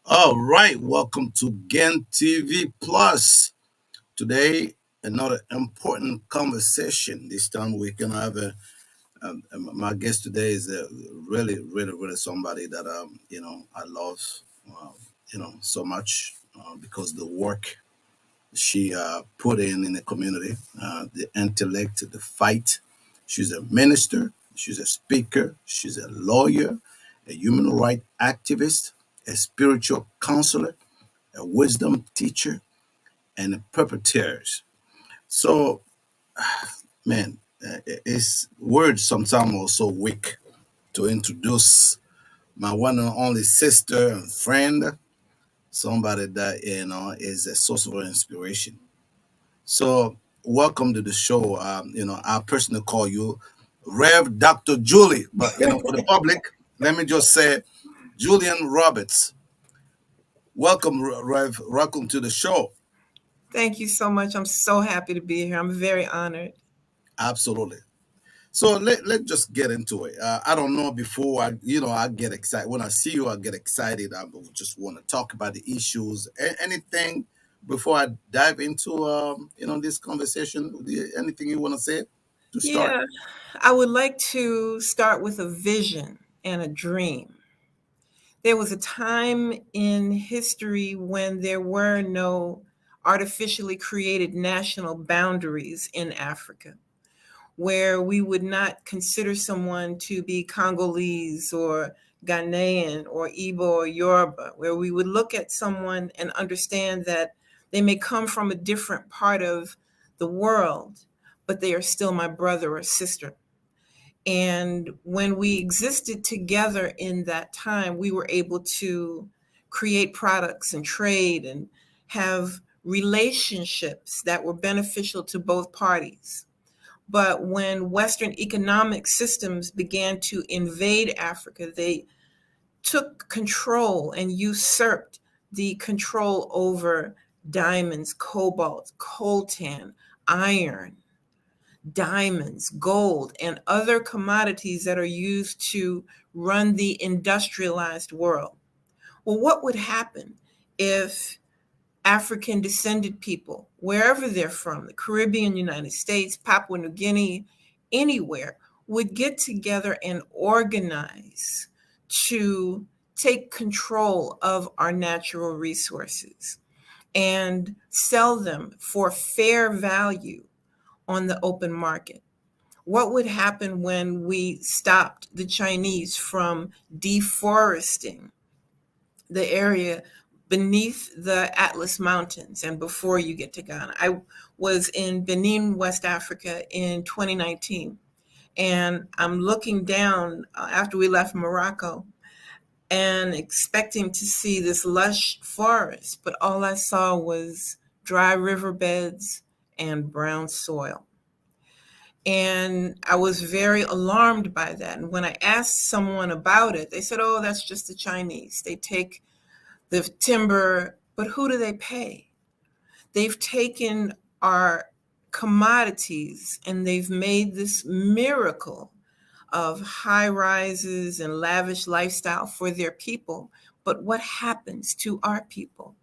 All right, welcome to Gen TV Plus. Today, another important conversation. This time, we're gonna have my guest today is really somebody that I love, um, so much because the work she put in the community, the intellect, the fight. She's a minister. She's a speaker. She's a lawyer, a human rights activist, a spiritual counselor, a wisdom teacher, and a perpetrator. So, man, it's words sometimes are so weak to introduce my one and only sister and friend, somebody that is a source of inspiration. So, welcome to the show. I personally call you Rev Dr. Julie, but for the public, let me just say Julianne Roberts. Welcome, Rev. Welcome to the show. Thank you so much. I'm so happy to be here. I'm very honored. Absolutely. So let's just get into it. I don't know before I get excited. When I see you, I get excited. I just want to talk about the issues. Anything before I dive into this conversation? Anything you want to say to start? Yeah, I would like to start with a vision and a dream. There was a time in history when there were no artificially created national boundaries in Africa, where we would not consider someone to be Congolese or Ghanaian or Igbo or Yoruba, where we would look at someone and understand that they may come from a different part of the world, but they are still my brother or sister. And when we existed together in that time, we were able to create products and trade and have relationships that were beneficial to both parties. But when Western economic systems began to invade Africa, they took control and usurped the control over diamonds, cobalt, coltan, iron, diamonds, gold, and other commodities that are used to run the industrialized world. Well, what would happen if African descended people, wherever they're from, the Caribbean, United States, Papua New Guinea, anywhere, would get together and organize to take control of our natural resources and sell them for fair value on the open market? What would happen when we stopped the Chinese from deforesting the area beneath the Atlas Mountains and before you get to Ghana? I was in Benin, West Africa in 2019, and I'm looking down after we left Morocco and expecting to see this lush forest, but all I saw was dry riverbeds and brown soil. And I was very alarmed by that. And when I asked someone about it, they said, oh, that's just the Chinese. They take the timber, but who do they pay? They've taken our commodities and they've made this miracle of high rises and lavish lifestyle for their people. But what happens to our people?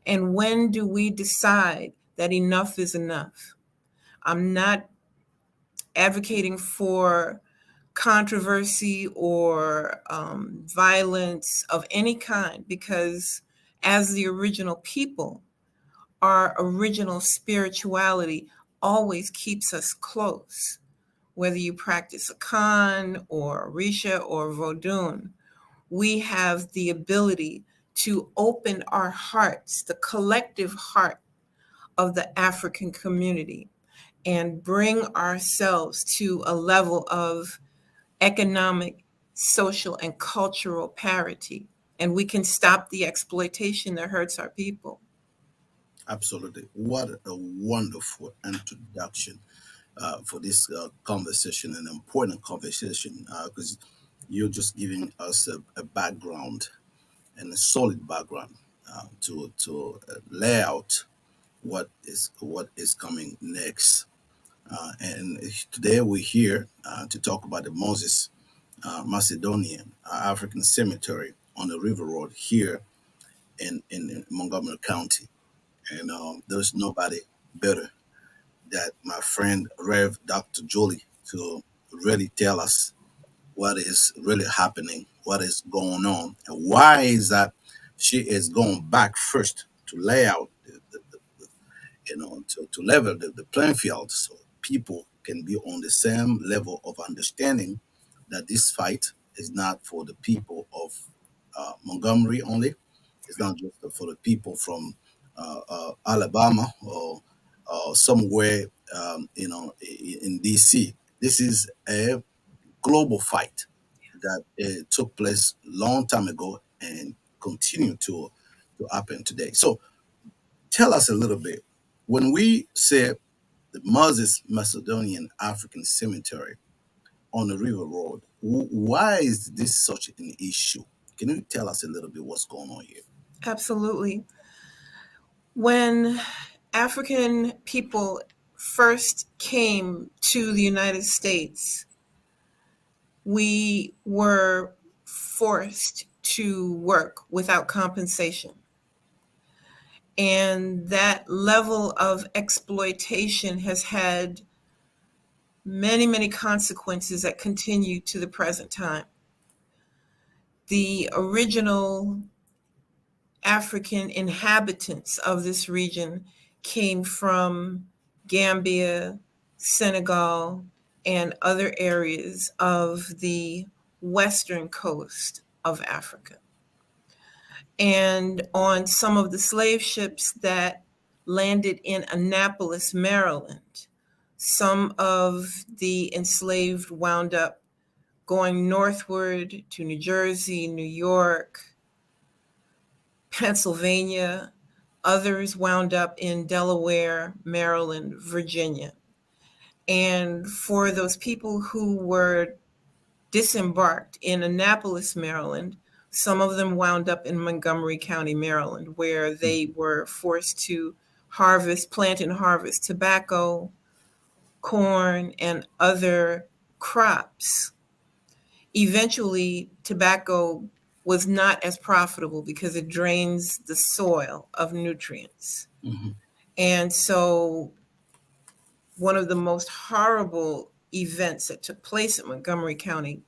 And when do we decide that enough is enough? I'm not advocating for controversy or violence of any kind, because as the original people, our original spirituality always keeps us close. Whether you practice Akan or Orisha or Vodun, we have the ability to open our hearts, the collective heart of the African community, and bring ourselves to a level of economic, social, and cultural parity. And we can stop the exploitation that hurts our people. Absolutely. What a wonderful introduction for this conversation, an important conversation, because you're just giving us a background and a solid background to lay out what is coming next. And today we're here to talk about the Moses Macedonian African cemetery on the River Road here in Montgomery County, and there's nobody better that my friend Rev Dr. Julie to really tell us what is really happening, what is going on, and why is that she is going back first to lay out to level the playing field so people can be on the same level of understanding that this fight is not for the people of Montgomery only. It's not just for the people from Alabama or somewhere, in DC. This is a global fight that took place long time ago and continue to happen today. So tell us a little bit. When we say the Moses Macedonian African Cemetery on the River Road, why is this such an issue? Can you tell us a little bit what's going on here? Absolutely. When African people first came to the United States, we were forced to work without compensation. And that level of exploitation has had many, many consequences that continue to the present time. The original African inhabitants of this region came from Gambia, Senegal, and other areas of the western coast of Africa. And on some of the slave ships that landed in Annapolis, Maryland, some of the enslaved wound up going northward to New Jersey, New York, Pennsylvania. Others wound up in Delaware, Maryland, Virginia. And for those people who were disembarked in Annapolis, Maryland, some of them wound up in Montgomery County, Maryland, where they were forced to plant and harvest tobacco, corn, and other crops. Eventually, tobacco was not as profitable because it drains the soil of nutrients. Mm-hmm. And so, one of the most horrible events that took place in Montgomery County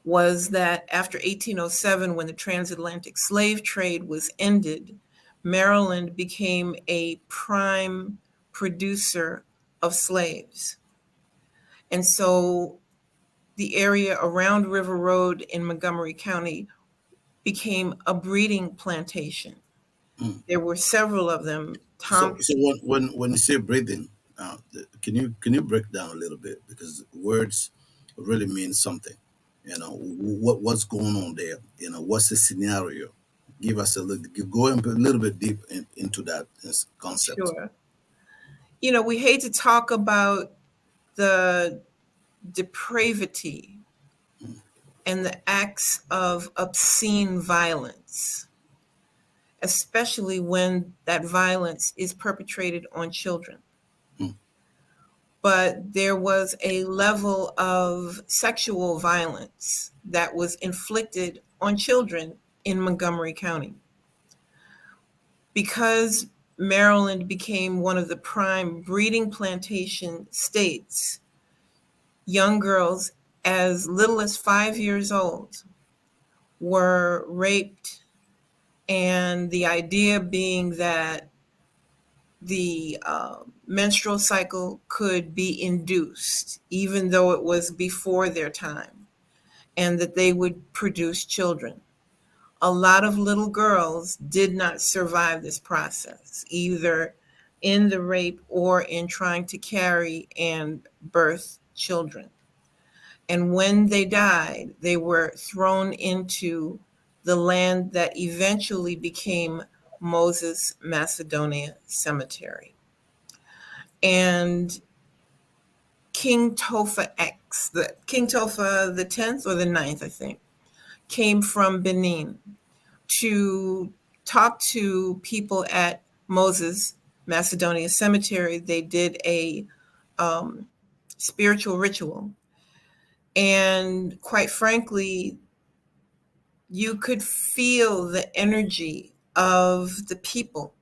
was that after 1807, when the transatlantic slave trade was ended, Maryland became a prime producer of slaves. And so the area around River Road in Montgomery County became a breeding plantation. Mm. There were several of them. So when you say breathing, can you break down a little bit because words really mean something. What's going on there. What's the scenario? Give us a little. Go a little bit deep into that concept. Sure. We hate to talk about the depravity Mm, and the acts of obscene violence, especially when that violence is perpetrated on children. mm, But there was a level of sexual violence that was inflicted on children in Montgomery County. Because Maryland became one of the prime breeding plantation states, young girls as little as 5 years old were raped, and the idea being that the menstrual cycle could be induced, even though it was before their time, and that they would produce children. A lot of little girls did not survive this process, either in the rape or in trying to carry and birth children. And when they died, they were thrown into the land that eventually became Moses Macedonia Cemetery. And King Tofa the 10th or the ninth, I think, came from Benin to talk to people at Moses Macedonia Cemetery. They did a um, spiritual ritual. And quite frankly, You could feel the energy of the people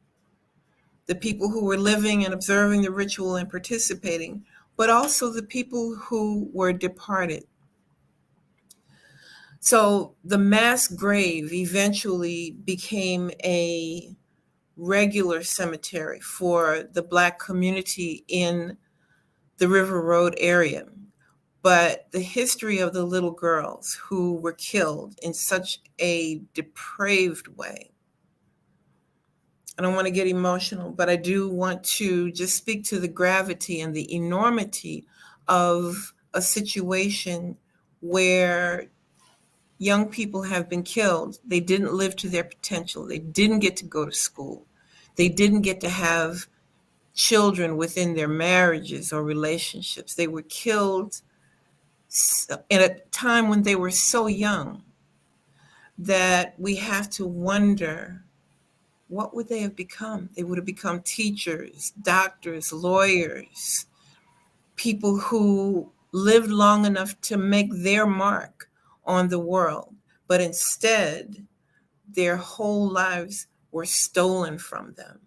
who were living and observing the ritual and participating, but also the people who were departed. So the mass grave eventually became a regular cemetery for the Black community in the River Road area. But the history of the little girls who were killed in such a depraved way, I don't want to get emotional, but I do want to just speak to the gravity and the enormity of a situation where young people have been killed. They didn't live to their potential. They didn't get to go to school. They didn't get to have children within their marriages or relationships. They were killed at a time when they were so young that we have to wonder, what would they have become? They would have become teachers, doctors, lawyers, people who lived long enough to make their mark on the world. But instead, their whole lives were stolen from them.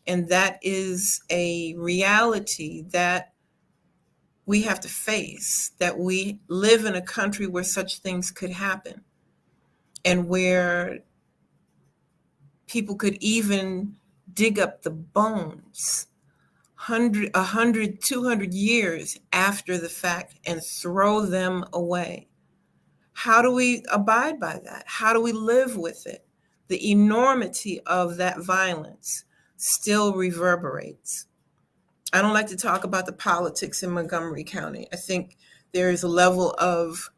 And that is a reality that we have to face, that we live in a country where such things could happen and where people could even dig up the bones 100, 200 years after the fact and throw them away. How do we abide by that? How do we live with it? The enormity of that violence still reverberates. I don't like to talk about the politics in Montgomery County. I think there is a level of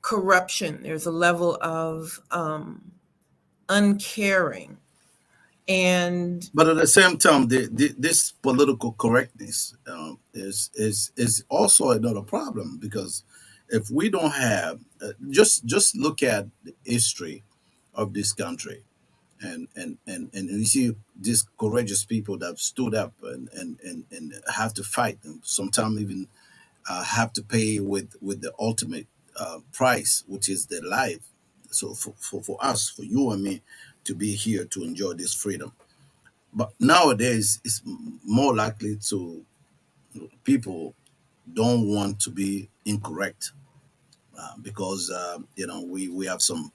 corruption, there's a level of uncaring, and But at the same time, this political correctness is also another problem, because if we don't have just look at the history of this country, and you see these courageous people that stood up and have to fight, and sometimes even have to pay with the ultimate price, which is their life. So for us, for you and me, to be here to enjoy this freedom. But nowadays, it's more likely to people don't want to be incorrect, because we have some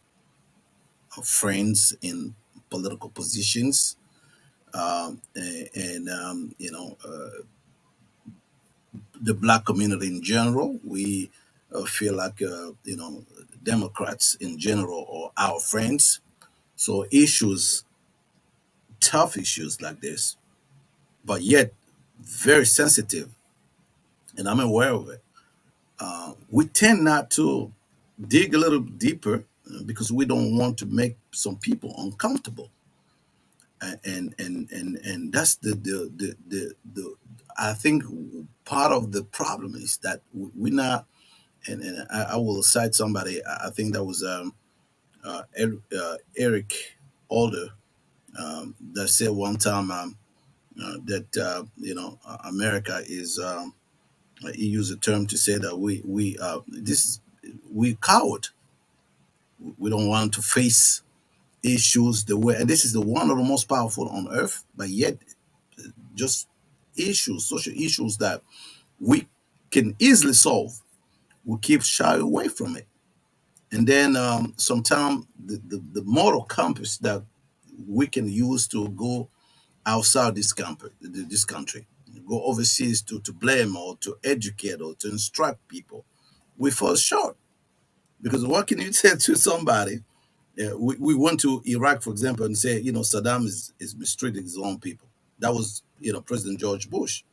friends in political positions, and the black community in general. We feel like Democrats in general are our friends. So issues, tough issues like this, but yet very sensitive, and I'm aware of it. We tend not to dig a little deeper, because we don't want to make some people uncomfortable. And that's the I think part of the problem is that we're not. And I will cite somebody. I think that was Eric Alder, that said one time, that America is. He used a term to say that we coward. We don't want to face issues the way, and this is the one of the most powerful on earth, but yet just issues, social issues that we can easily solve. We keep shy away from it. And then sometimes the moral compass that we can use to go outside this country, go overseas to blame or to educate or to instruct people, we fall short. Because what can you say to somebody? We went to Iraq, for example, and say, Saddam is mistreating his own people. That was, President George Bush.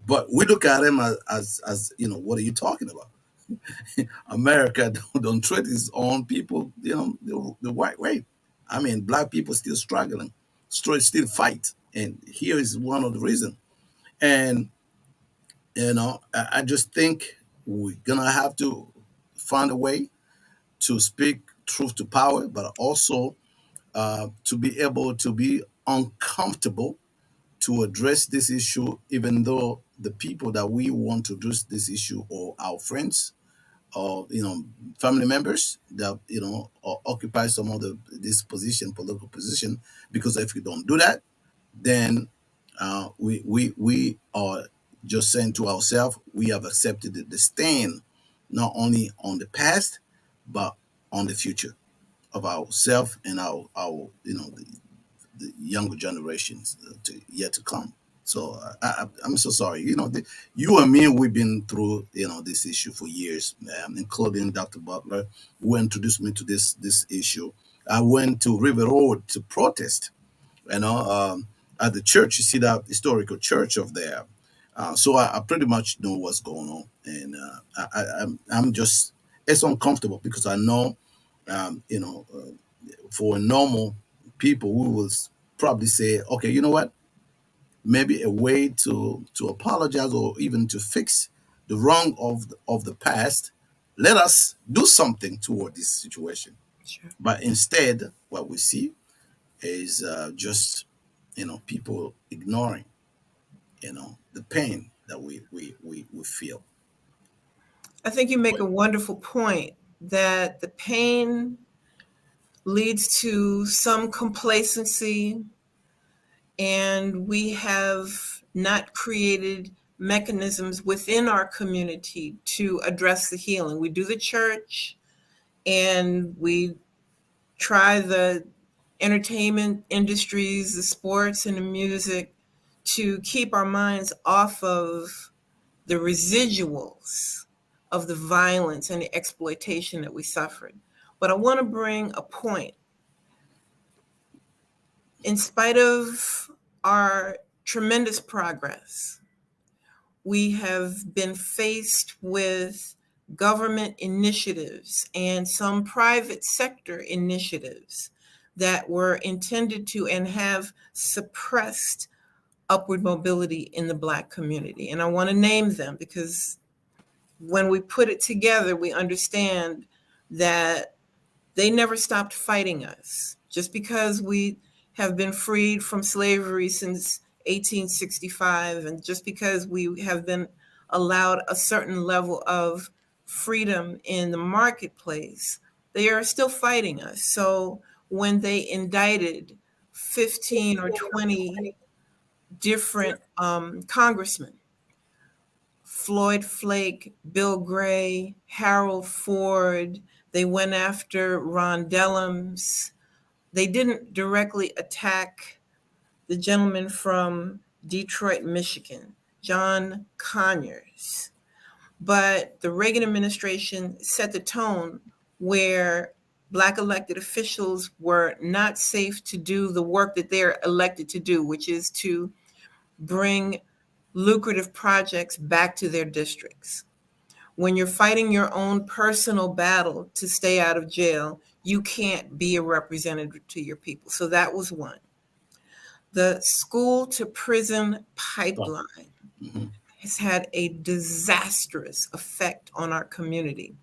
But we look at him as what are you talking about? America don't treat his own people, the right way. I mean, black people still struggling, still fight, and here is one of the reasons. And I just think we're gonna have to find a way to speak truth to power, but also to be able to be uncomfortable to address this issue, even though the people that we want to address this issue are our friends, or family members that occupy some of this position, political position. Because if you don't do that, then we are just saying to ourselves, we have accepted the stand not only on the past but on the future of ourselves and our the younger generations to yet to come. So I'm so sorry. You and me, we've been through this issue for years, including Dr. Butler, who introduced me to this issue. I went to River Road to protest, at the church. You see that historical church of there. So I pretty much know what's going on, and I'm just it's uncomfortable because I know, for normal people, we will probably say, okay, you know what? Maybe a way to apologize or even to fix the wrong of the past. Let us do something toward this situation. Sure. But instead, what we see is just people ignoring the pain that we feel. I think you make a wonderful point that the pain leads to some complacency, and we have not created mechanisms within our community to address the healing. We do the church and we try the entertainment industries, the sports and the music to keep our minds off of the residuals of the violence and the exploitation that we suffered. But I want to bring a point. In spite of our tremendous progress, we have been faced with government initiatives and some private sector initiatives that were intended to and have suppressed upward mobility in the Black community. And I want to name them because when we put it together, we understand that they never stopped fighting us. Just because we have been freed from slavery since 1865, and just because we have been allowed a certain level of freedom in the marketplace, they are still fighting us. So when they indicted 15 or 20 different congressmen, Floyd Flake, Bill Gray, Harold Ford, they went after Ron Dellums. They didn't directly attack the gentleman from Detroit, Michigan, John Conyers. But the Reagan administration set the tone where Black elected officials were not safe to do the work that they're elected to do, which is to bring lucrative projects back to their districts. When you're fighting your own personal battle to stay out of jail, you can't be a representative to your people. So that was one. The school to prison But, pipeline mhm, has had a disastrous effect on our community.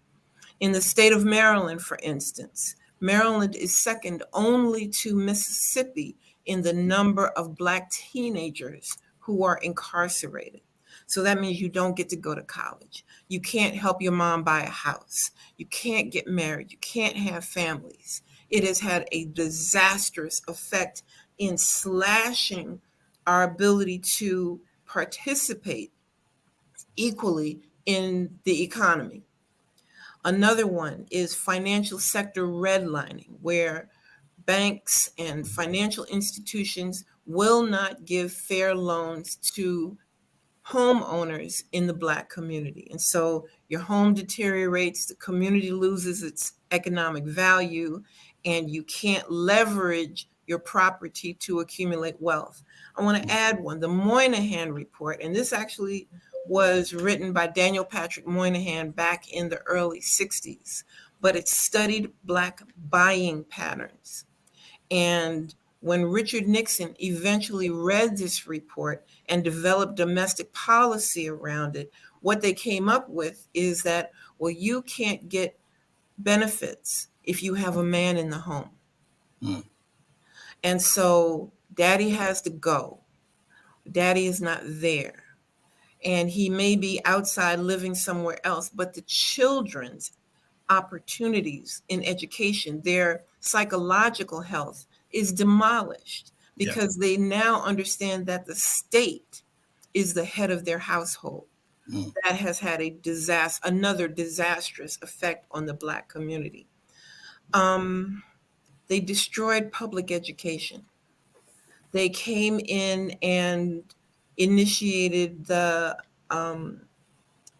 In the state of Maryland, for instance, Maryland is second only to Mississippi in the number of Black teenagers who are incarcerated. So that means you don't get to go to college. You can't help your mom buy a house. You can't get married. You can't have families. It has had a disastrous effect in slashing our ability to participate equally in the economy. Another one is financial sector redlining, where banks and financial institutions will not give fair loans to homeowners in the Black community. And so your home deteriorates, the community loses its economic value, and you can't leverage your property to accumulate wealth. I want to add one, the Moynihan Report, and this actually was written by Daniel Patrick Moynihan back in the early 60s, but it studied Black buying patterns. And when Richard Nixon eventually read this report and developed domestic policy around it, what they came up with is that, well, you can't get benefits if you have a man in the home. mm, And so daddy has to go. Daddy is not there. and he may be outside living somewhere else, but the children's opportunities in education, their psychological health is demolished Yeah. because they now understand that the state is the head of their household. Mm. That has had another disastrous effect on the Black community. Um, they destroyed public education. They came in and initiated the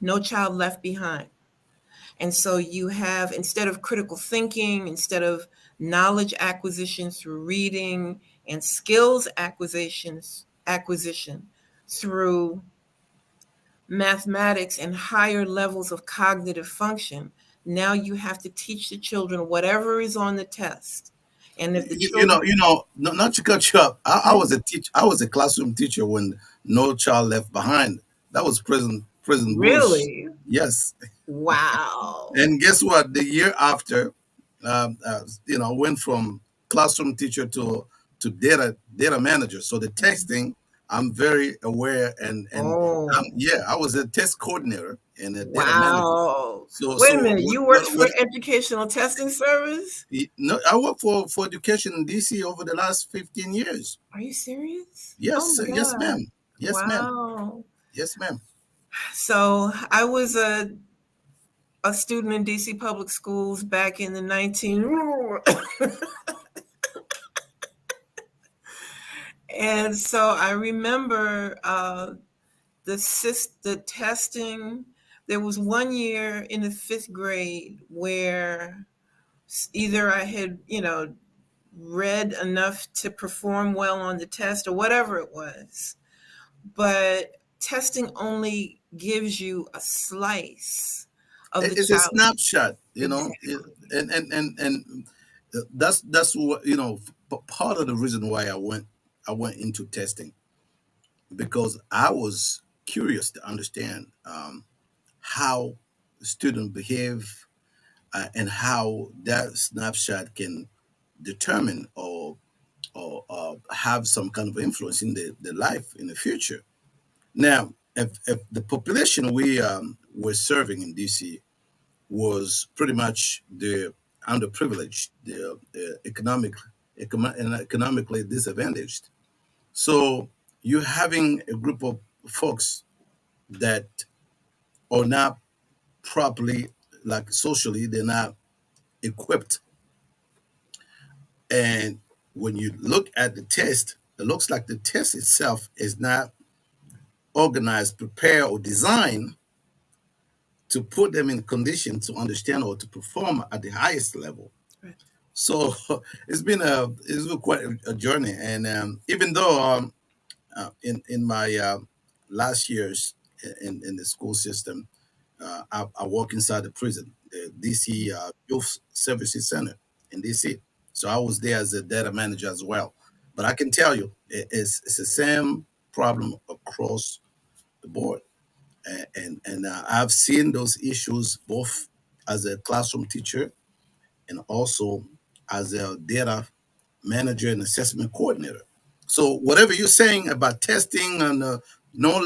No Child Left Behind. And so you have, instead of critical thinking, instead of knowledge acquisition through reading and skills acquisition through mathematics and higher levels of cognitive function, now you have to teach the children whatever is on the test. And if the children, Not to cut you up. I Mhm. was a teacher. I was a classroom teacher when No Child Left Behind. That was Prison Bush. Really, Yes. wow, And guess what? The year after, went from classroom teacher to data manager. So the testing, I'm very aware, and oh, yeah, I was a test coordinator and a data manager. wow. So Wait so a minute, what you what worked for what Educational Testing Service? no, I worked for education in DC over the last 15 years. Are you serious? Oh Yes, my yes, God. ma'am. Yes, ma'am. Wow. Yes, ma'am. So I was a student in DC public schools back in the 19 and so I remember the testing. There was one year in the fifth grade where either I had, read enough to perform well on the test or whatever it was, but testing only gives you a slice of the It's a child. snapshot, Exactly. and that's what part of the reason why I went into testing, because I was curious to understand how students behave, and how that snapshot can determine or have some kind of influence in the life in the future. Now, if the population we were serving in DC was pretty much the underprivileged, the economically disadvantaged. So you're having a group of folks that are not properly, like socially, they're not equipped. And when you look at the test, it looks like the test itself is not organized, prepared, or designed to put them in condition to understand or to perform at the highest level. Right. So it's been quite a journey, and even though in my last years in the school system, I work inside the prison, the DC Youth Services Center in DC. So I was there as a data manager as well. But I can tell you, it's the same problem across the board, and I've seen those issues both as a classroom teacher and also as a data manager and assessment coordinator. So whatever you're saying about testing and no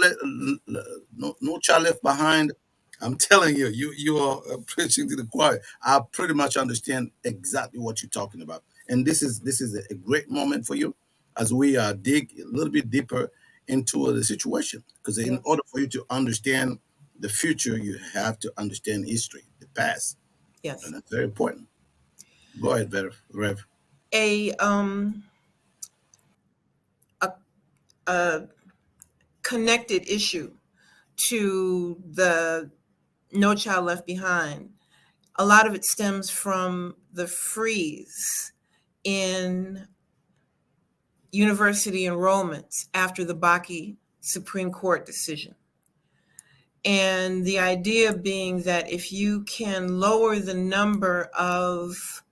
child left behind, I'm telling you, you are preaching to the choir. I pretty much understand exactly what you're talking about, and this is a great moment for you as we dig a little bit deeper into the situation. Because in Yes. order for you to understand the future, you have to understand history, the past, Yes. and that's very important. Go ahead, Rev. A um a, a connected issue to the No Child Left Behind. A lot of it stems from the freeze in university enrollments after the Bakke Supreme Court decision. And the idea being that if you can lower the number of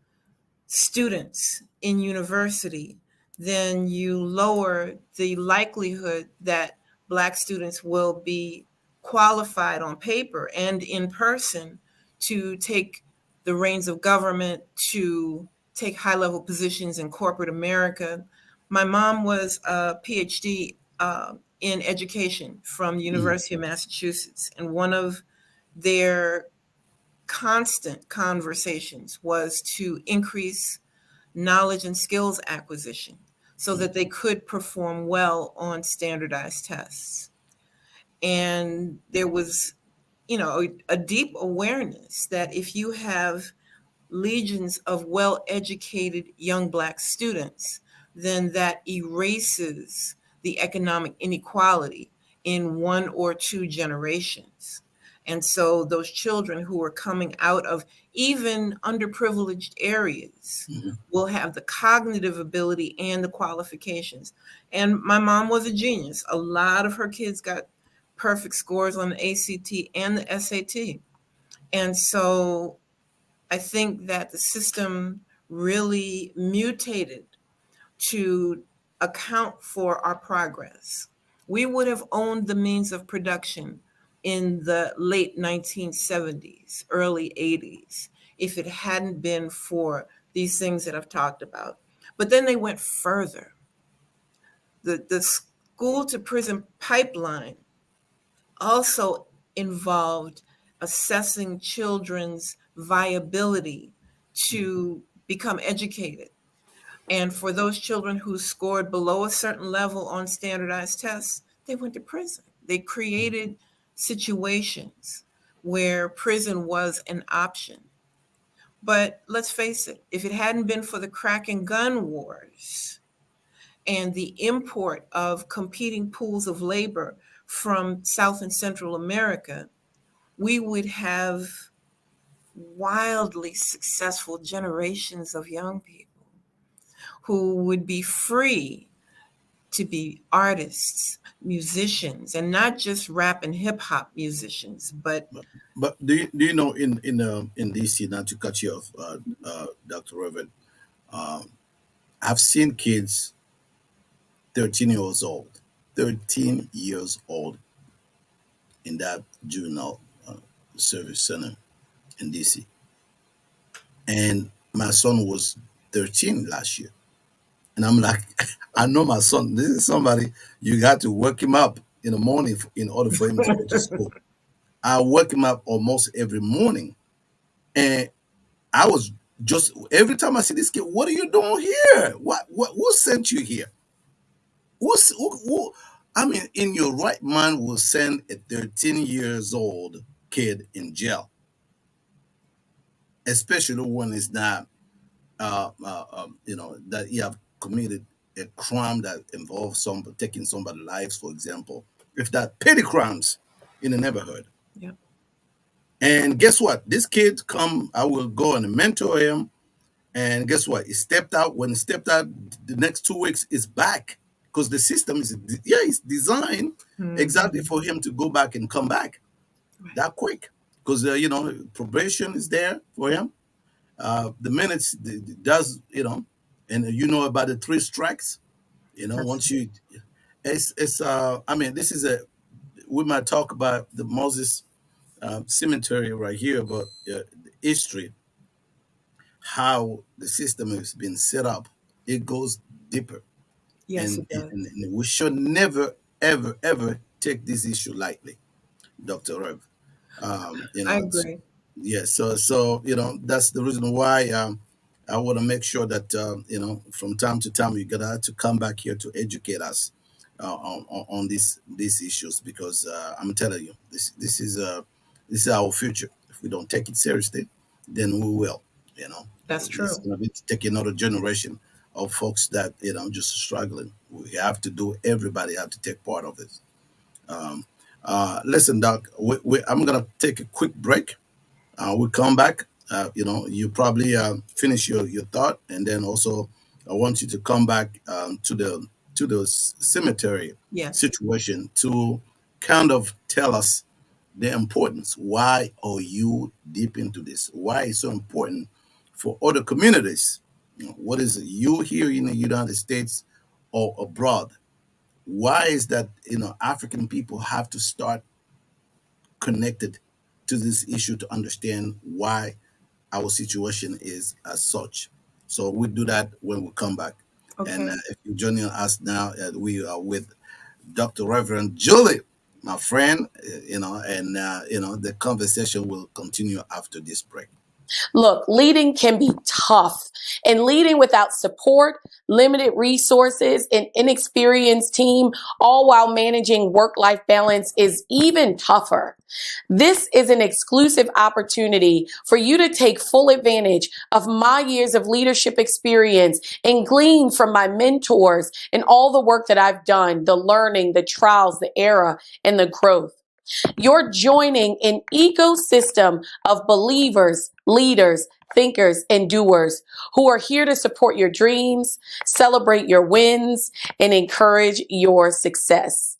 students in university, then you lower the likelihood that Black students will be qualified on paper and in person to take the reins of government, to take high level positions in corporate America. My mom was a PhD in education from the Mhm. University of Massachusetts, and one of their constant conversations was to increase knowledge and skills acquisition so that they could perform well on standardized tests. And there was, a deep awareness that if you have legions of well educated young Black students, then that erases the economic inequality in one or two generations. And so those children who are coming out of even underprivileged areas Mhm. will have the cognitive ability and the qualifications. And my mom was a genius. A lot of her kids got perfect scores on the ACT and the SAT. And so I think that the system really mutated to account for our progress. We would have owned the means of production in the late 1970s, early 80s, if it hadn't been for these things that I've talked about. But then they went further. The school to prison pipeline also involved assessing children's viability to become educated. And for those children who scored below a certain level on standardized tests, they went to prison. They created situations where prison was an option. But let's face it, if it hadn't been for the crack and gun wars and the import of competing pools of labor from South and Central America, we would have wildly successful generations of young people who would be free to be artists, musicians, and not just rap and hip hop musicians, but But do you know in DC, not to cut you off, Dr. Reverend, I've seen kids 13 years old, 13 years old in that juvenile uh, service center in DC, and my son was 13 last year, and I'm like, I know my son. This is somebody you got to work him up in the morning in order for him to go to school. I work him up almost every morning, and I was just every time I see this kid, what are you doing here? What who sent you here? Who I mean, in your right mind will send a 13 years old kid in jail, especially when it's not that you have committed a crime that involves some taking somebody's lives, for example. If that petty crimes in the neighborhood. yeah, And guess what? This kid come, I will go and mentor him. And guess what? He stepped out. When he stepped out, the next 2 weeks is back because the system is it's designed exactly mhm, for him to go back and come back right. that quick because probation is there for him. The minutes does and you know about the three strikes. That's Once you, it's I mean this is a we might talk about the Moses cemetery right here, but the history how the system has been set up, it goes deeper. yes, And, it does. and we should never, ever, ever take this issue lightly, Dr. Rev. Um, you I know, s- agree. yeah, so that's the reason why I want to make sure that from time to time you gotta have to come back here to educate us on these issues because I'm telling you this is our future. If we don't take it seriously, then we will. You know, That's it's true. gonna be taking another generation of folks that just struggling. We have to do. Everybody have to take part of this. Um, Listen, Doc, I'm gonna take a quick break. We'll come back. You probably finish your thought, and then also I want you to come back to the cemetery Yes, situation to kind of tell us the importance. Why are you deep into this? Why is it so important for other communities? What is it you here in the United States or abroad? Why is that African people have to start connected to this issue to understand why our situation is as such. So we'll do that when we come back. And okay. if you're joining us now, we are with Dr. Reverend Julie, my friend, and the conversation will continue after this break. Look, leading can be tough, and leading without support, limited resources, an inexperienced team, all while managing work-life balance is even tougher. This is an exclusive opportunity for you to take full advantage of my years of leadership experience and glean from my mentors and all the work that I've done, the learning, the trials, the error, and the growth. You're joining an ecosystem of believers, leaders, thinkers, and doers who are here to support your dreams, celebrate your wins, and encourage your success.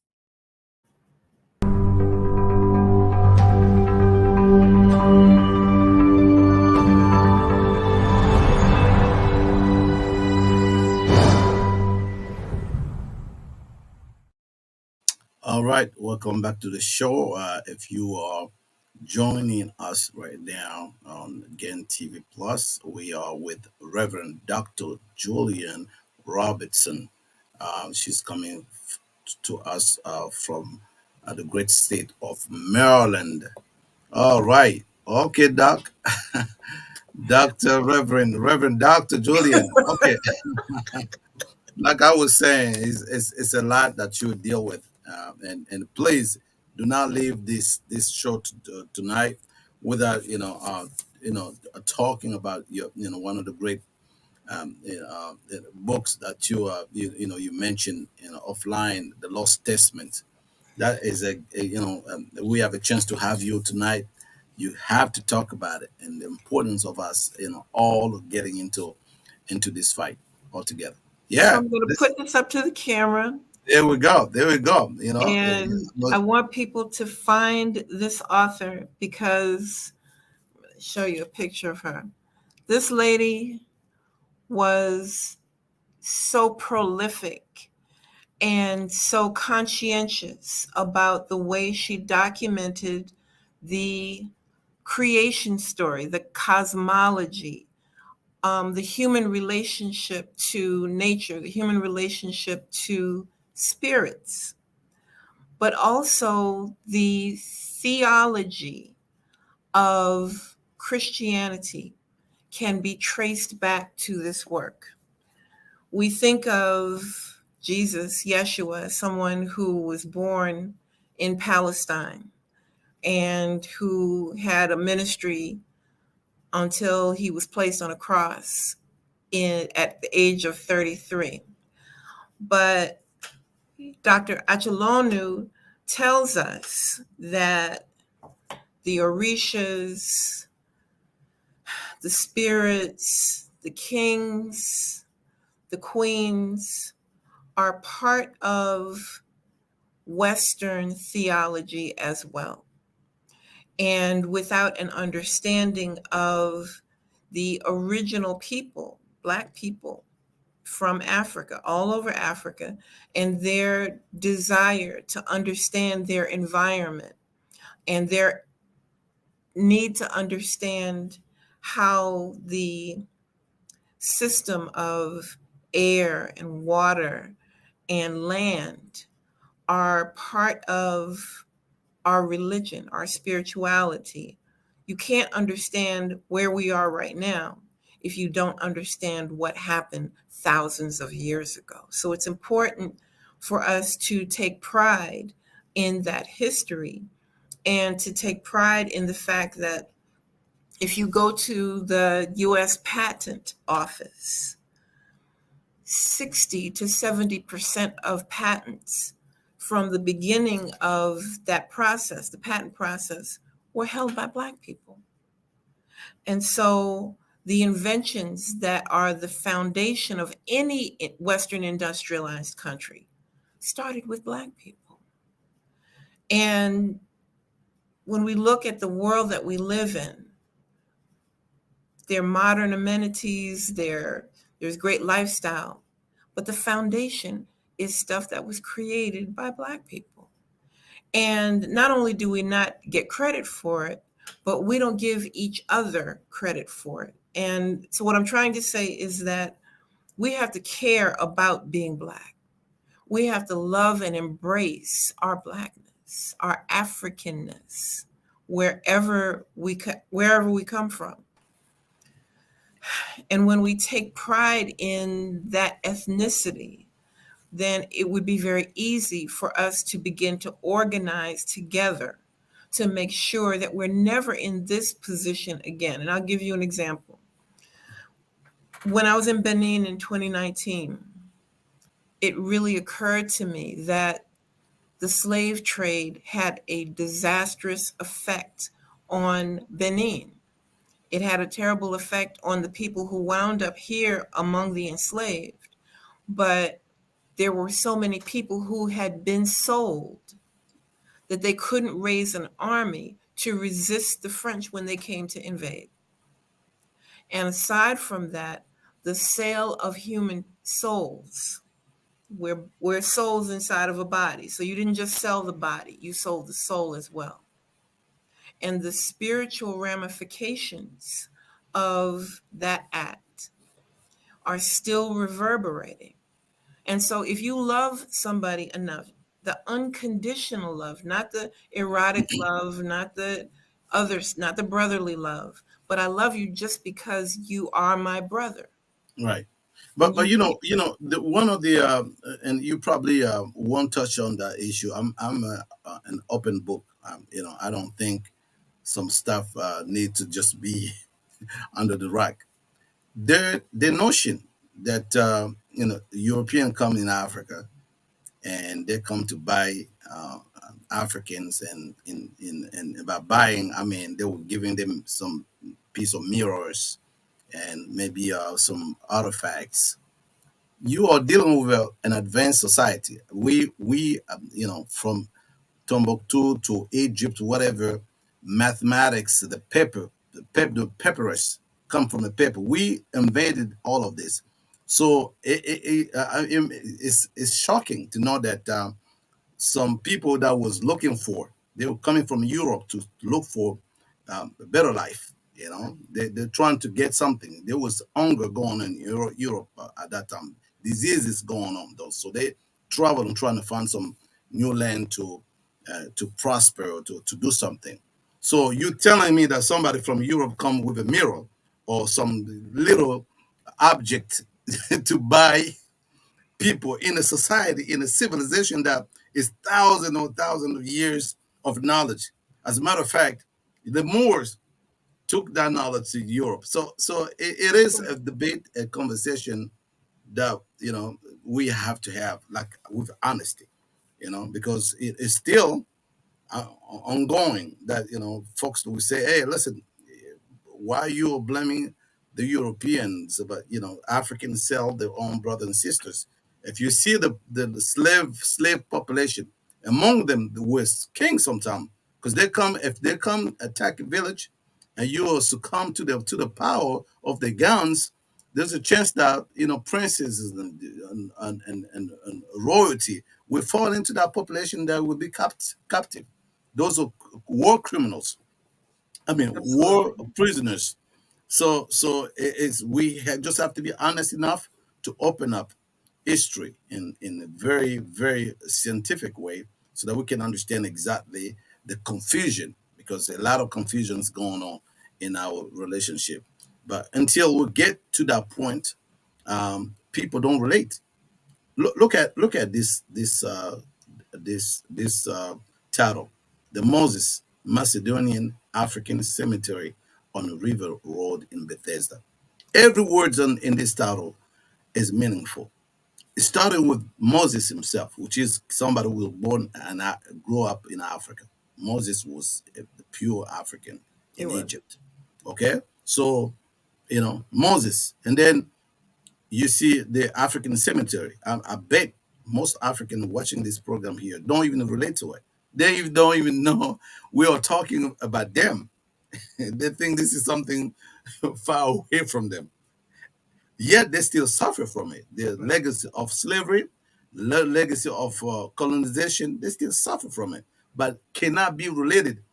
All right, welcome back to the show. If you are joining us right now on Gen TV Plus, we are with Reverend Dr. Julianne Robertson. She's coming to us from the great state of Maryland. All right. Okay, Doc. Dr. Reverend Dr. Julian. Okay. Like I was saying, it's a lot that you deal with. And please do not leave this show tonight without, talking about one of the great books that you mentioned, offline, the Lost Testament. That is we have a chance to have you tonight. You have to talk about it and the importance of us, all getting into this fight all together. So Yeah, I'm going to put this up to the camera, there we go. There we go. and I want people to find this author because I'll show you a picture of her. This lady was so prolific and so conscientious about the way she documented the creation story, the cosmology, the human relationship to nature, the human relationship to spirits, but also the theology of Christianity can be traced back to this work. We think of Jesus, Yeshua, as someone who was born in Palestine and who had a ministry until he was placed on a cross at the age of 33. But Dr. Achelonu tells us that the Orishas, the spirits, the kings, the queens are part of Western theology as well. And without an understanding of the original people, Black people from Africa, all over Africa, and their desire to understand their environment and their need to understand how the system of air and water and land are part of our religion, our spirituality. You can't understand where we are right now if you don't understand what happened thousands of years ago. So it's important for us to take pride in that history and to take pride in the fact that if you go to the US Patent Office, 60 to 70% of patents from the beginning of that process, the patent process, were held by Black people. And so the inventions that are the foundation of any Western industrialized country started with Black people. And when we look at the world that we live in, there are modern amenities, there's great lifestyle, but the foundation is stuff that was created by Black people. And not only do we not get credit for it, but we don't give each other credit for it. And so what I'm trying to say is that we have to care about being Black. We have to love and embrace our Blackness, our Africanness, wherever we come from. And when we take pride in that ethnicity, then it would be very easy for us to begin to organize together to make sure that we're never in this position again. And I'll give you an example. When I was in Benin in 2019, it really occurred to me that the slave trade had a disastrous effect on Benin. It had a terrible effect on the people who wound up here among the enslaved. But there were so many people who had been sold that they couldn't raise an army to resist the French when they came to invade. And aside from that, the sale of human souls, we're souls inside of a body. So you didn't just sell the body, you sold the soul as well. And the spiritual ramifications of that act are still reverberating. And so if you love somebody enough, the unconditional love, not the erotic love, not the others, not the brotherly love, but I love you just because you are my brother. Right. And But you can't. one of the and you probably won't touch on that issue. I'm an open book. I don't think some stuff need to just be under the rug. The notion that European come in Africa and they come to buy Africans, and by buying, I mean they were giving them some piece of mirrors and maybe some artifacts. You are dealing with an advanced society. From Timbuktu to Egypt, whatever, mathematics, the papyrus come from the paper. We invaded all of this. So it's shocking to know that some people that was looking for, they were coming from Europe to look for a better life. They're trying to get something. There was hunger going on in Europe at that time. Diseases going on though, so they traveled and trying to find some new land to prosper or to do something. So you telling me that somebody from Europe come with a mirror or some little object to buy people in a society, in a civilization that is thousands or thousands of years of knowledge. As a matter of fact, the Moors took that knowledge to Europe. So it is a debate, a conversation that we have to have, like, with honesty, because it is still ongoing. That folks will say, "Hey, listen, why you are blaming the Europeans, but Africans sell their own brothers and sisters?" If you see the slave population, among them the West king sometimes, because if they come attack a village, and you will succumb to the power of the guns, there's a chance that princes and royalty will fall into that population that will be captive. Those are war criminals. I mean, war Absolutely. prisoners. So just have to be honest enough to open up history in a very, very scientific way, so that we can understand exactly the confusion, because a lot of confusion is going on in our relationship. But until we get to that point, people don't relate. Look at this title, the Moses Macedonian African Cemetery on the River Road in Bethesda. Every word in this title is meaningful. It started with Moses himself, which is somebody who was born and grew up in Africa. Moses was a pure African It in was. Egypt. Okay, so Moses, and then you see the African cemetery. I bet most African watching this program here don't even relate to it. They don't even know we are talking about them. They think this is something far away from them. Yet they still suffer from it. The Right. legacy of slavery, legacy of colonization, they still suffer from it, but cannot be related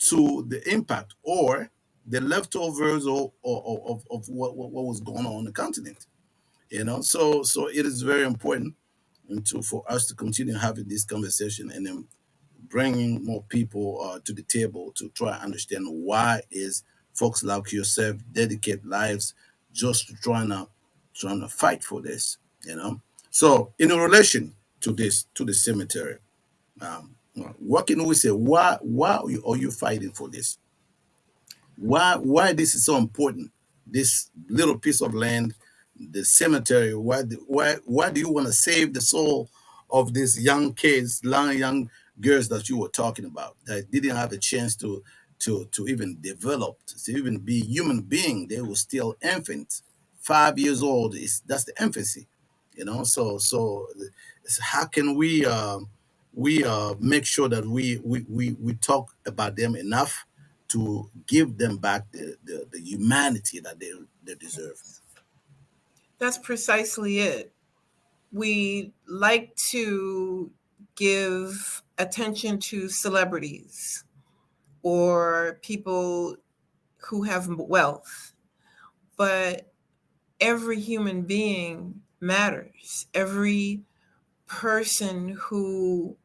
to the impact or the leftovers of what was going on the continent. So it is very important and to for us to continue having this conversation and then bringing more people to the table to try and understand why is folks like yourself dedicate lives just to trying to fight for this, you know. So in relation to this, to the cemetery, what can we say? Why are you fighting for this? Why this is so important? This little piece of land, the cemetery. Why do you want to save the soul of these young kids, young girls that you were talking about that didn't have a chance to even develop, to even be human being? They were still infants. 5 years old is that's the infancy, you know. So how can we make sure that we talk about them enough to give them back the humanity that they deserve. That's precisely it. We like to give attention to celebrities or people who have wealth, but every human being matters. Every person who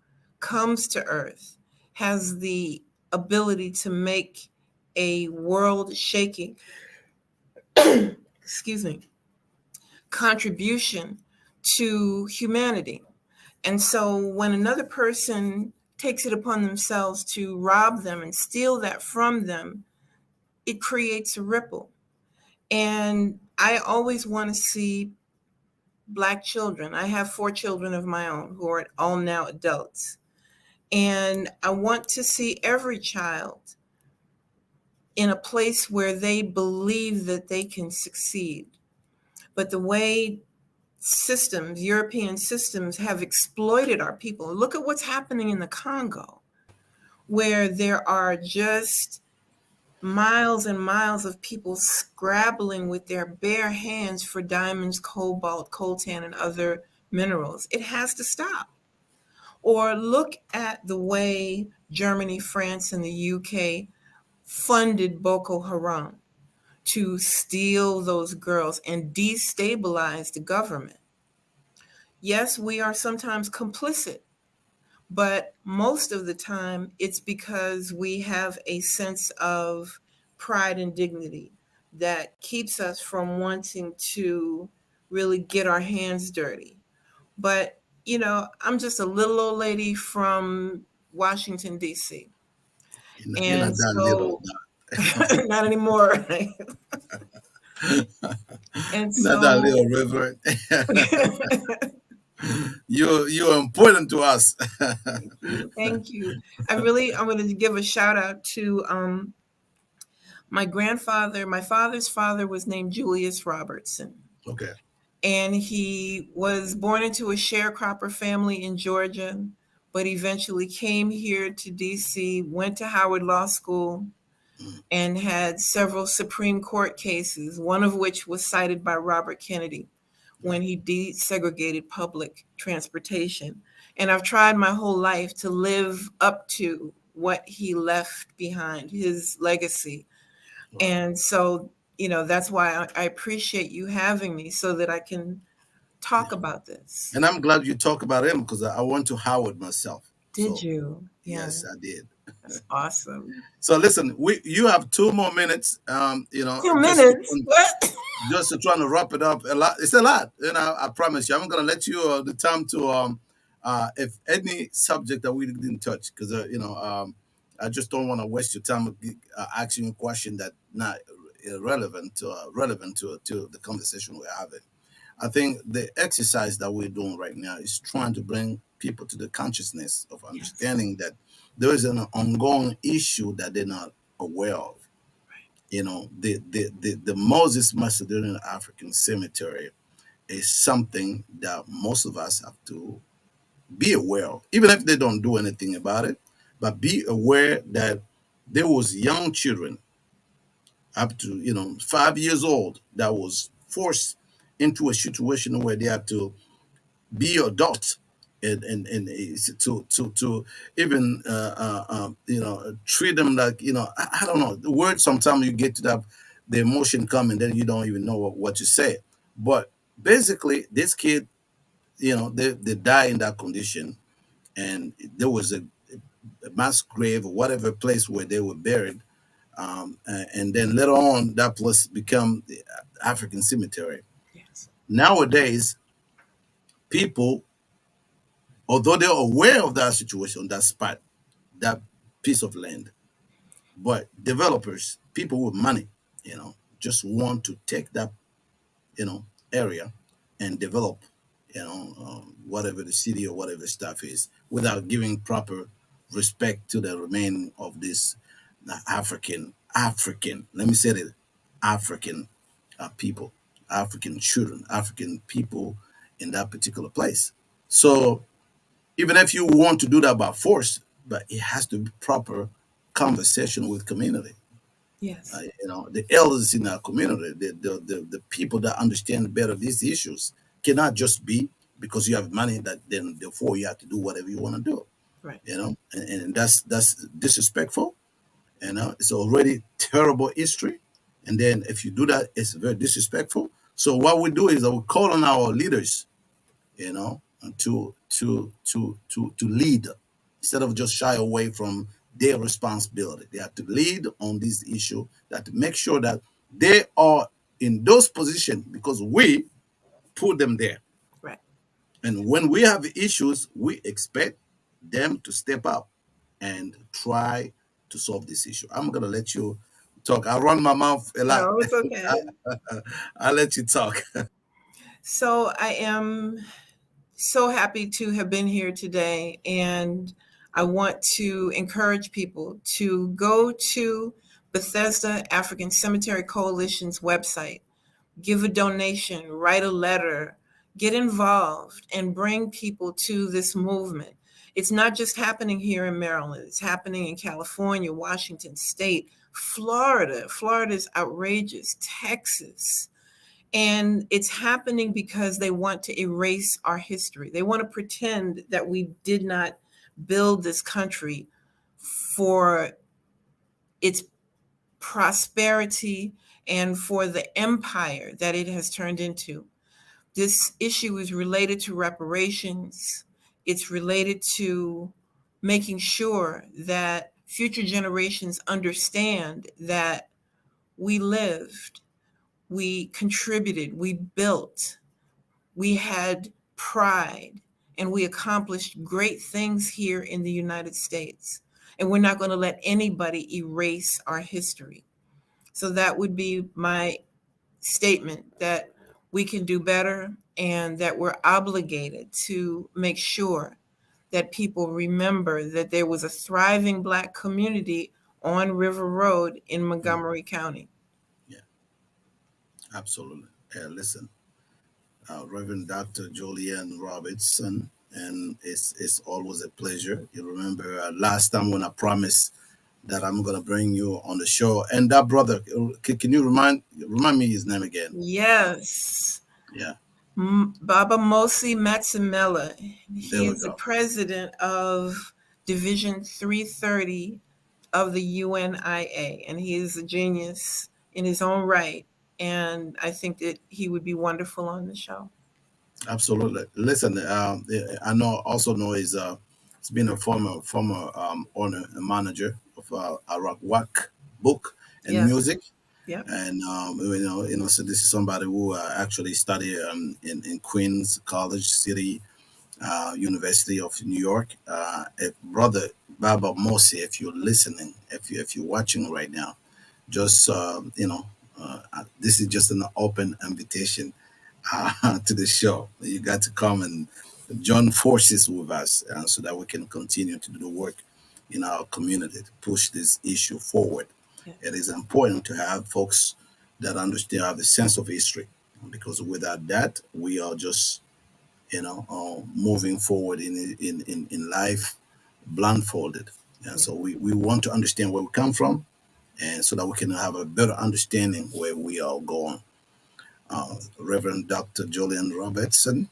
comes to earth has the ability to make a world shaking, excuse me, contribution to humanity. And so when another person takes it upon themselves to rob them and steal that from them, it creates a ripple. And I always want to see Black children. I have 4 children of my own who are all now adults. And I want to see every child in a place where they believe that they can succeed. But the way systems, European systems, have exploited our people, look at what's happening in the Congo, where there are just miles and miles of people scrabbling with their bare hands for diamonds, cobalt, coltan, and other minerals. It has to stop. Or look at the way Germany, France, and the UK funded Boko Haram to steal those girls and destabilize the government. Yes, we are sometimes complicit, but most of the time it's because we have a sense of pride and dignity that keeps us from wanting to really get our hands dirty. But, I'm just a little old lady from Washington, D.C. You're And not that little. so, not anymore. And You're not that so, little, Reverend. You're important to us. thank you. Thank you. I'm going to give a shout out to my grandfather. My father's father was named Julius Robertson. Okay. And he was born into a sharecropper family in Georgia, but eventually came here to DC, went to Howard Law School, and had several Supreme Court cases, one of which was cited by Robert Kennedy when he desegregated public transportation. And I've tried my whole life to live up to what he left behind, his legacy. Wow. And so, that's why I appreciate you having me so that I can talk Yeah. about this. And I'm glad you talk about him because I went to Howard myself. Did So you? Yeah, yes, I did. that's awesome. So listen, you have 2 more minutes. 2 minutes? What? Just to try to wrap it up. A lot. It's a lot. I promise you. I'm gonna let you the time to if any subject that we didn't touch, because I just don't want to waste your time asking you a question that not relevant to the conversation we're having. I think the exercise that we're doing right now is trying to bring people to the consciousness of Yes. understanding that there is an ongoing issue that they're not aware of. The Moses Macedonian African Cemetery is something that most of us have to be aware of, even if they don't do anything about it. But be aware that there was young children up to 5 years old that was forced into a situation where they have to be adults and to even treat them like I don't know the word. Sometimes you get to that the emotion come and then you don't even know what to say. But basically, this kid they die in that condition, and there was a mass grave or whatever place where they were buried, and then later on that place become the African cemetery. Yes. Nowadays, people, although they're aware of that situation, that spot, that piece of land, but developers, people with money, just want to take that area and develop, whatever the city or whatever stuff is, without giving proper respect to the remaining of this African. Let me say it, African people, African children, African people in that particular place. So even if you want to do that by force, but it has to be proper conversation with community. Yes. The elders in our community, the people that understand better these issues, cannot just be because you have money that then therefore you have to do whatever you want to do. Right. And that's disrespectful. It's already terrible history. And then if you do that, it's very disrespectful. So what we do is that we call on our leaders, to lead instead of just shy away from their responsibility. They have to lead on this issue, that to make sure that they are in those positions because we put them there. Right. And when we have issues, we expect them to step up and try to solve this issue. I'm gonna let you talk. I run my mouth a lot. No, it's okay. I'll let you talk. So I am so happy to have been here today, and I want to encourage people to go to Bethesda African Cemetery Coalition's website, give a donation, write a letter, get involved, and bring people to this movement. It's not just happening here in Maryland, it's happening in California, Washington State, Florida. Florida is outrageous, Texas. And it's happening because they want to erase our history. They want to pretend that we did not build this country for its prosperity and for the empire that it has turned into. This issue is related to reparations. It's related to making sure that future generations understand that we lived, we contributed, we built, we had pride, and we accomplished great things here in the United States. And we're not going to let anybody erase our history. So that would be my statement, that we can do better and that we're obligated to make sure that people remember that there was a thriving Black community on River Road in Montgomery County. Yeah, absolutely. Listen, Reverend Dr. Julianne Robertson, and it's always a pleasure. You remember last time when I promised that I'm gonna bring you on the show, and that brother, can you remind me his name again? Yes. Yeah, Baba Mosi Matsamela. there He we is the go. president of Division 330 of the UNIA, and he is a genius in his own right. And I think that he would be wonderful on the show. Absolutely. Listen, I also know he's been a former owner and manager of Iraq Wak book and Yes. music. Yep. And so this is somebody who actually studied in Queens College City University of New York. Brother Baba Mosi, if you're listening, if you're watching right now, just this is just an open invitation to the show. You got to come and join forces with us, so that we can continue to do the work in our community to push this issue forward. Yes. It is important to have folks that understand, have a sense of history, because without that, we are just moving forward in life blindfolded. And Yeah. so we want to understand where we come from, and so that we can have a better understanding where we are going. Reverend Dr. Julian Robertson,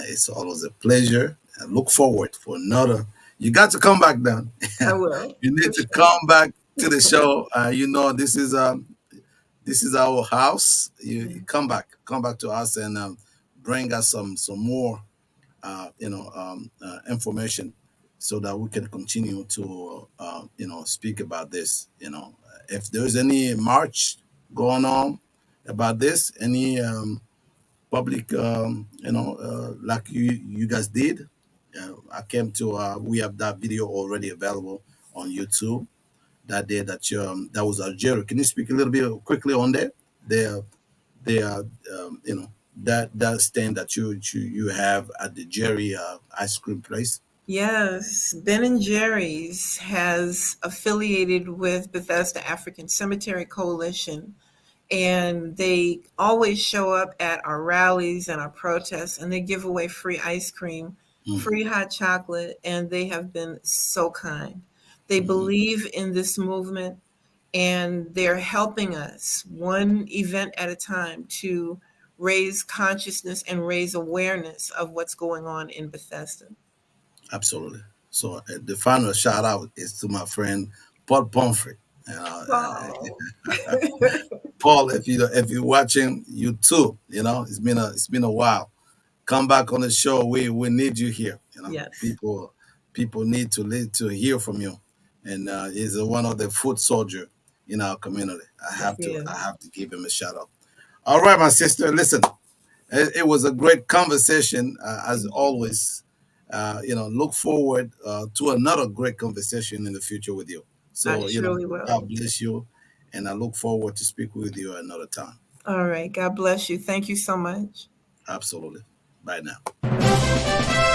it's always a pleasure. I look forward for another. You got to come back then. I will, You for need to sure. come back to the show. This is our house. You Yeah. come back to us and bring us some more information so that we can continue to speak about this. If there's any march going on about this, any public, like you guys did. I came to. We have that video already available on YouTube. That day that was Algeria. Can you speak a little bit quickly on that? The that stand that you have at the Jerry ice cream place. Yes, Ben and Jerry's has affiliated with Bethesda African Cemetery Coalition, and they always show up at our rallies and our protests, and they give away free ice cream, Mm-hmm, free hot chocolate, and they have been so kind. They mm-hmm. believe in this movement, and they're helping us one event at a time to raise consciousness and raise awareness of what's going on in Bethesda. Absolutely. So the final shout out is to my friend Paul Pomfrey. Wow. Paul, if you're watching, you too. It's been a while. Come back on the show. We need you here. Yes, People need to hear from you. And he's one of the foot soldier in our community. I yes, have he to is. I have to give him a shout out. All right, my sister. Listen, it was a great conversation as Thank you. always. Look forward to another great conversation in the future with you. I So, surely will. God bless you, and I look forward to speak with you another time. All right. God bless you. Thank you so much. Absolutely. Bye now.